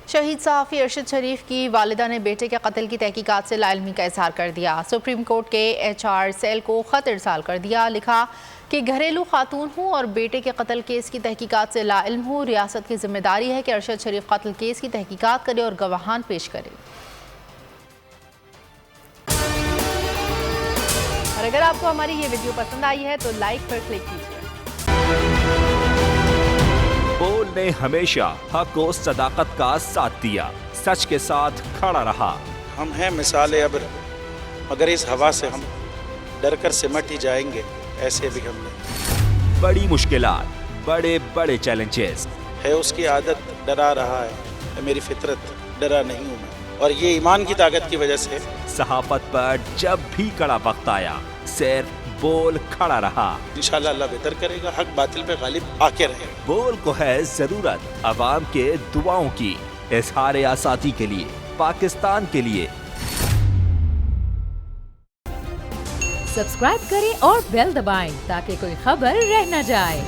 شہید صحافی ارشد شریف کی والدہ نے بیٹے کے قتل کی تحقیقات سے لاعلمی کا اظہار کر دیا۔ سپریم کورٹ کے HR سیل کو خط ارسال کر دیا۔ لکھا کہ گھریلو خاتون ہوں اور بیٹے کے قتل کیس کی تحقیقات سے لاعلم ہوں۔ ریاست کی ذمہ داری ہے کہ ارشد شریف قتل کیس کی تحقیقات کرے اور گواہان پیش کرے۔ اور اگر آپ کو ہماری یہ ویڈیو پسند آئی ہے تو لائک پر کلک کیجیے۔ بول نے ہمیشہ حق و صداقت کا ساتھ دیا، سچ کے ساتھ کھڑا رہا۔ ہم ہیں مثال ابر، مگر اس ہوا سے ہم ڈر کر سمٹ ہی جائیں گے، ایسے بھی ہم نے۔ بڑی مشکلات، بڑے بڑے چیلنجز ہے اس کی عادت ڈرا رہا ہے، میری فطرت ڈرا نہیں ہوں میں، اور یہ ایمان کی طاقت کی وجہ سے۔ صحافت پر جب بھی کڑا وقت آیا، صرف بول کھڑا رہا۔ انشاءاللہ اللہ بہتر کرے گا، حق باطل پہ غالب آ کے رہے گا۔ بول کو ہے ضرورت عوام کے دعاؤں کی، اظہار آزادی کے لیے، پاکستان کے لیے۔ سبسکرائب کریں اور بیل دبائیں تاکہ کوئی خبر رہ نہ جائے۔